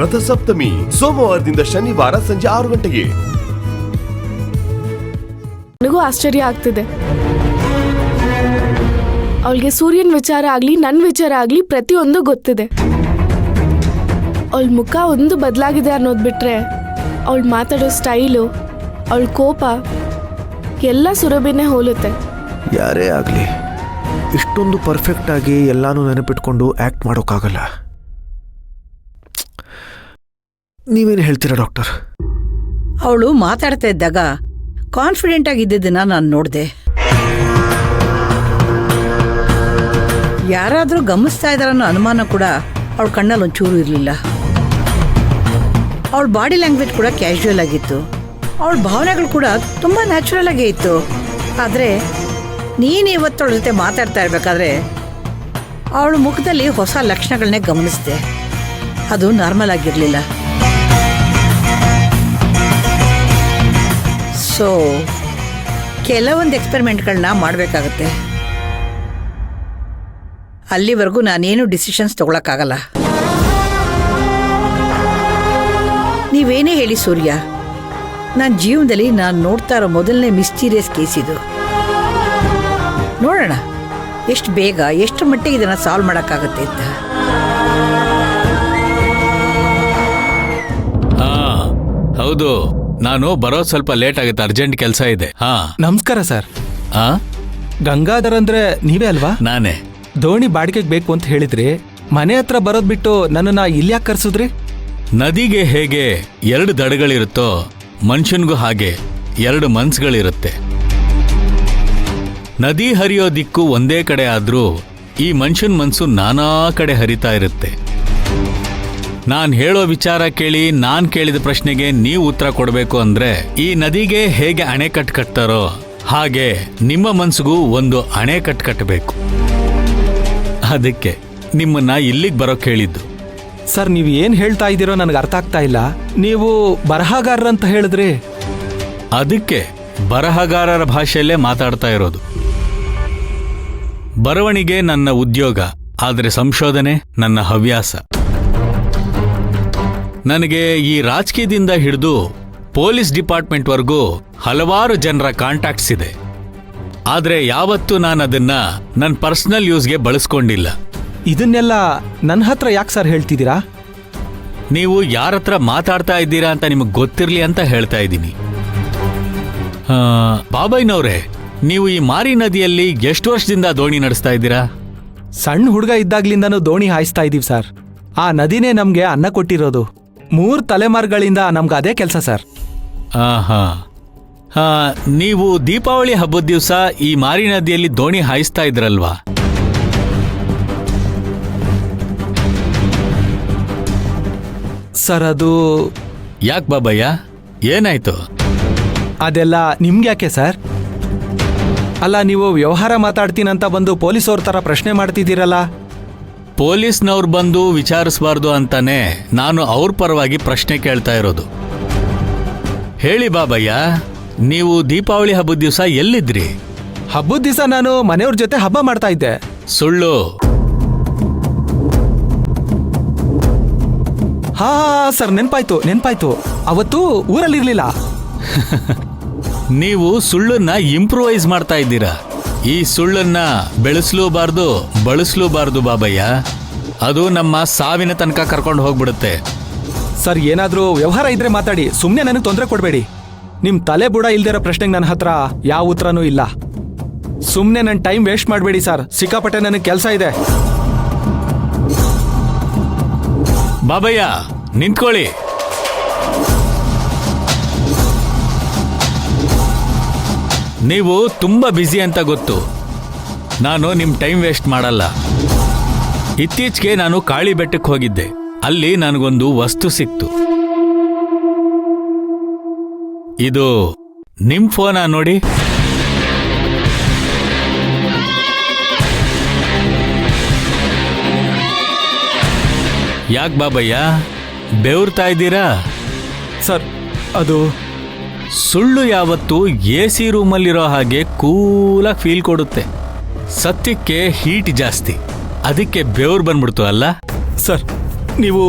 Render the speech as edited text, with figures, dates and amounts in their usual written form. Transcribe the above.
ರಥಸಪ್ತಮಿ ಸೋಮವಾರದಿಂದ ಶನಿವಾರ ಸಂಜೆ 6 ಗಂಟೆಗೆ. ನನಗೂ ಆಶ್ಚರ್ಯ ಆಗ್ತಿದೆ. ಅವಳಿಗೆ ಸೂರ್ಯನ್ ವಿಚಾರ ಆಗ್ಲಿ ನನ್ ವಿಚಾರ ಆಗ್ಲಿ ಪ್ರತಿಯೊಂದು ಗೊತ್ತಿದೆ. ಅವಳ ಮುಖ ಒಂದು ಬದಲಾಗಿದೆ ಅನ್ನೋದು ಬಿಟ್ರೆ ಅವಳು ಮಾತಾಡೋ ಸ್ಟೈಲು, ಅವಳ ಕೋಪ ಎಲ್ಲ ಸುರಭಿನೇ ಹೋಲುತ್ತೆ. ಯಾರೇ ಆಗಲಿ ಇಷ್ಟೊಂದು ಪರ್ಫೆಕ್ಟ್ ಆಗಿ ಎಲ್ಲಾನು ನೆನಪಿಟ್ಕೊಂಡು ಆ್ಯಕ್ಟ್ ಮಾಡೋಕ್ಕಾಗಲ್ಲ. ನೀವೇನು ಹೇಳ್ತೀರಾ ಡಾಕ್ಟರ್? ಅವಳು ಮಾತಾಡ್ತಾ ಇದ್ದಾಗ ಕಾನ್ಫಿಡೆಂಟ್ ಆಗಿದ್ದನ್ನ ನಾನು ನೋಡಿದೆ. ಯಾರಾದರೂ ಗಮನಿಸ್ತಾ ಇದ್ದಾರನ್ನೋ ಅನುಮಾನ ಕೂಡ ಅವಳ ಕಣ್ಣಲ್ಲಿ ಒಂಚೂರು ಇರಲಿಲ್ಲ. ಅವಳ ಬಾಡಿ ಲ್ಯಾಂಗ್ವೇಜ್ ಕೂಡ ಕ್ಯಾಶುವಲ್ ಆಗಿತ್ತು. ಅವಳ ಭಾವನೆಗಳು ಕೂಡ ತುಂಬ ನ್ಯಾಚುರಲ್ ಆಗೇ ಇತ್ತು. ಆದರೆ ನೀನು ಇವತ್ತವಳ ಜೊತೆ ಮಾತಾಡ್ತಾ ಇರಬೇಕಾದ್ರೆ ಅವಳ ಮುಖದಲ್ಲಿ ಹೊಸ ಲಕ್ಷಣಗಳನ್ನೇ ಗಮನಿಸಿದೆ. ಅದು ನಾರ್ಮಲ್ ಆಗಿರಲಿಲ್ಲ. ಸೊ ಕೆಲವೊಂದು ಎಕ್ಸ್ಪೆರಿಮೆಂಟ್ಗಳನ್ನ ಮಾಡಬೇಕಾಗತ್ತೆ. ಅಲ್ಲಿವರೆಗೂ ನಾನೇನು ಡಿಸಿಷನ್ಸ್ ತಗೊಳಕ್ಕಾಗಲ್ಲ. ನೀವೇನೇ ಹೇಳಿ ಸೂರ್ಯ, ನನ್ನ ಜೀವನದಲ್ಲಿ ನಾನು ನೋಡ್ತಾ ಇರೋ ಮೊದಲನೇ ಮಿಸ್ಟೀರಿಯಸ್ ಕೇಸ್ ಇದು. ನೋಡೋಣ ಎಷ್ಟು ಬೇಗ ಎಷ್ಟು ಮಟ್ಟಿಗೆ ಇದನ್ನು ಸಾಲ್ವ್ ಮಾಡೋಕ್ಕಾಗತ್ತೆ ಅಂತ. ಹೌದು, ನಾನು ಬರೋದು ಸ್ವಲ್ಪ ಲೇಟ್ ಆಗುತ್ತೆ, ಅರ್ಜೆಂಟ್ ಕೆಲಸ ಇದೆ. ನಮಸ್ಕಾರ ಸರ್. ಗಂಗಾಧರ್ ಅಂದ್ರೆ ನೀವೇ ಅಲ್ವಾ? ನಾನೇ. ದೋಣಿ ಬಾಡಿಗೆಗೆ ಬೇಕು ಅಂತ ಹೇಳಿದ್ರಿ. ಮನೆ ಹತ್ರ ಬರೋದ್ ಬಿಟ್ಟು ನನ್ನನ್ನ ಇಲ್ಲಿ ಯಾಕೆ ಕರ್ಸಿದ್ರಿ? ನದಿಗೆ ಹೇಗೆ 2 ದಡಗಳಿರುತ್ತೋ ಮನುಷ್ಯನ್ಗೂ ಹಾಗೆ 2 ಮನ್ಸುಗಳಿರುತ್ತೆ. ನದಿ ಹರಿಯೋ ದಿಕ್ಕು ಒಂದೇ ಕಡೆ ಆದ್ರೂ ಈ ಮನುಷ್ಯನ ಮನ್ಸು ನಾನಾ ಕಡೆ ಹರಿತಾ ಇರುತ್ತೆ. ನಾನ್ ಹೇಳೋ ವಿಚಾರ ಕೇಳಿ ನಾನ್ ಕೇಳಿದ ಪ್ರಶ್ನೆಗೆ ನೀವು ಉತ್ತರ ಕೊಡಬೇಕು ಅಂದ್ರೆ ಈ ನದಿಗೆ ಹೇಗೆ ಅಣೆಕಟ್ಟು ಕಟ್ತಾರೋ ಹಾಗೆ ನಿಮ್ಮ ಮನ್ಸಿಗೂ ಒಂದು ಅಣೆಕಟ್ಟು ಕಟ್ಟಬೇಕು. ಅದಕ್ಕೆ ನಿಮ್ಮನ್ನ ಇಲ್ಲಿಗೆ ಬರೋಕ್ ಹೇಳಿದ್ದು. ಸರ್, ನೀವು ಏನ್ ಹೇಳ್ತಾ ಇದ್ದೀರೋ ನನಗೆ ಅರ್ಥ ಆಗ್ತಾ ಇಲ್ಲ. ನೀವು ಬರಹಗಾರರಂತ ಹೇಳಿದ್ರಿ. ಅದಕ್ಕೆ ಬರಹಗಾರರ ಭಾಷೆಯಲ್ಲೇ ಮಾತಾಡ್ತಾ ಇರೋದು. ಬರವಣಿಗೆ ನನ್ನ ಉದ್ಯೋಗ, ಆದರೆ ಸಂಶೋಧನೆ ನನ್ನ ಹವ್ಯಾಸ. ನನಗೆ ಈ ರಾಜಕೀಯದಿಂದ ಹಿಡಿದು ಪೊಲೀಸ್ ಡಿಪಾರ್ಟ್ಮೆಂಟ್ವರೆಗೂ ಹಲವಾರು ಜನರ ಕಾಂಟ್ಯಾಕ್ಟ್ಸ್ ಇದೆ. ಆದರೆ ಯಾವತ್ತೂ ನಾನು ಅದನ್ನ ನನ್ನ ಪರ್ಸನಲ್ ಯೂಸ್ಗೆ ಬಳಸ್ಕೊಂಡಿಲ್ಲ. ಇದನ್ನೆಲ್ಲ ನನ್ನ ಹತ್ರ ಯಾಕೆ ಸರ್ ಹೇಳ್ತಿದ್ದೀರಾ? ನೀವು ಯಾರ ಹತ್ರ ಮಾತಾಡ್ತಾ ಇದ್ದೀರಾ ಅಂತ ನಿಮಗೆ ಗೊತ್ತಿರಲಿ ಅಂತ ಹೇಳ್ತಾ ಇದ್ದೀನಿ. ಬಾಬಯ್ಯನವ್ರೆ, ನೀವು ಈ ಮಾರಿ ನದಿಯಲ್ಲಿ ಎಷ್ಟು ವರ್ಷದಿಂದ ದೋಣಿ ನಡೆಸ್ತಾ ಇದ್ದೀರಾ? ಸಣ್ಣ ಹುಡುಗ ಇದ್ದಾಗ್ಲಿಂದನೂ ದೋಣಿ ಹಾಯಿಸ್ತಾ ಇದ್ದೀವಿ ಸರ್. ಆ ನದಿನೇ ನಮ್ಗೆ ಅನ್ನ ಕೊಟ್ಟಿರೋದು. 3 ತಲೆಮಾರುಗಳಿಂದ ನಮ್ಗೆ ಅದೇ ಕೆಲಸ ಸರ್. ನೀವು ದೀಪಾವಳಿ ಹಬ್ಬದ ದಿವಸ ಈ ಮಾರಿ ನದಿಯಲ್ಲಿ ದೋಣಿ ಹಾಯಿಸ್ತಾ ಇದ್ರಲ್ವಾ? ಸರ್, ಅದು ಯಾಕೆ ಬಾಬಯ್ಯ, ಏನಾಯ್ತು? ಅದೆಲ್ಲ ನಿಮ್ಗೆ ಯಾಕೆ ಸರ್? ಅಲ್ಲ, ನೀವು ವ್ಯವಹಾರ ಮಾತಾಡ್ತೀನಂತ ಬಂದು ಪೊಲೀಸವ್ರ ಥರ ಪ್ರಶ್ನೆ ಮಾಡ್ತಿದ್ದೀರಲ್ಲ. ಪೊಲೀಸ್ನವ್ರು ಬಂದು ವಿಚಾರಿಸಬಾರ್ದು ಅಂತಾನೆ ನಾನು ಅವ್ರ ಪರವಾಗಿ ಪ್ರಶ್ನೆ ಕೇಳ್ತಾ ಇರೋದು. ಹೇಳಿ ಬಾಬಯ್ಯ, ನೀವು ದೀಪಾವಳಿ ಹಬ್ಬದ ದಿವಸ ಎಲ್ಲಿದ್ರಿ? ಹಬ್ಬದ ದಿವಸ ನಾನು ಮನೆಯವ್ರ ಜೊತೆ ಹಬ್ಬ ಮಾಡ್ತಾ ಇದ್ದೆ. ಸುಳ್ಳು. ಹಾ ಸರ್, ನೆನ್ಪಾಯ್ತು. ಅವತ್ತು ಊರಲ್ಲಿರ್ಲಿಲ್ಲ. ನೀವು ಸುಳ್ಳನ್ನ ಇಂಪ್ರೂವೈಸ್ ಮಾಡ್ತಾ ಇದ್ದೀರಾ. ಈ ಸುಳ್ಳನ್ನ ಬೆಳೆಸಲೂಬಾರ್ದು, ಬಳಸಲೂಬಾರ್ದು ಬಾಬಯ್ಯ. ಅದು ನಮ್ಮ ಸಾವಿನ ತನಕ ಕರ್ಕೊಂಡು ಹೋಗ್ಬಿಡುತ್ತೆ. ಸರ್, ಏನಾದ್ರೂ ವ್ಯವಹಾರ ಇದ್ರೆ ಮಾತಾಡಿ, ಸುಮ್ಮನೆ ನನಗೆ ತೊಂದರೆ ಕೊಡಬೇಡಿ. ನಿಮ್ ತಲೆ ಬುಡ ಇಲ್ದಿರೋ ಪ್ರಶ್ನೆಗೆ ನನ್ನ ಹತ್ರ ಯಾವ ಉತ್ತರನೂ ಇಲ್ಲ. ಸುಮ್ಮನೆ ನನ್ನ ಟೈಮ್ ವೇಸ್ಟ್ ಮಾಡಬೇಡಿ ಸರ್. ಸಿಕ್ಕಾಪಟ್ಟೆ ನನಗೆ ಕೆಲಸ ಇದೆ. ಬಾಬಯ್ಯ, ನಿಂತ್ಕೊಳ್ಳಿ. ನೀವು ತುಂಬಾ ಬ್ಯುಸಿ ಅಂತ ಗೊತ್ತು. ನಾನು ನಿಮ್ಮ ಟೈಮ್ ವೇಸ್ಟ್ ಮಾಡಲ್ಲ. ಇತ್ತೀಚೆಗೆ ನಾನು ಕಾಳಿ ಬೆಟ್ಟಕ್ಕೆ ಹೋಗಿದ್ದೆ. ಅಲ್ಲಿ ನನಗೊಂದು ವಸ್ತು ಸಿಕ್ತು. ಇದು ನಿಮ್ ಫೋನಾ ನೋಡಿ. ಯಾಕೆ ಬಾಬಯ್ಯ ಬೆವರ್ತಾ ಇದ್ದೀರಾ? ಸರ್, ಅದು ಸುಳ್ಳು ಯಾವತ್ತೂ AC ರೂಮಲ್ಲಿರೋ ಹಾಗೆ ಕೂಲಾಗಿ ಫೀಲ್ ಕೊಡುತ್ತೆ. ಸತ್ಯಕ್ಕೆ ಹೀಟ್ ಜಾಸ್ತಿ, ಅದಕ್ಕೆ ಬೆವರು ಬಂದ್ಬಿಡ್ತು ಅಲ್ಲ? ಸರ್, ನೀವು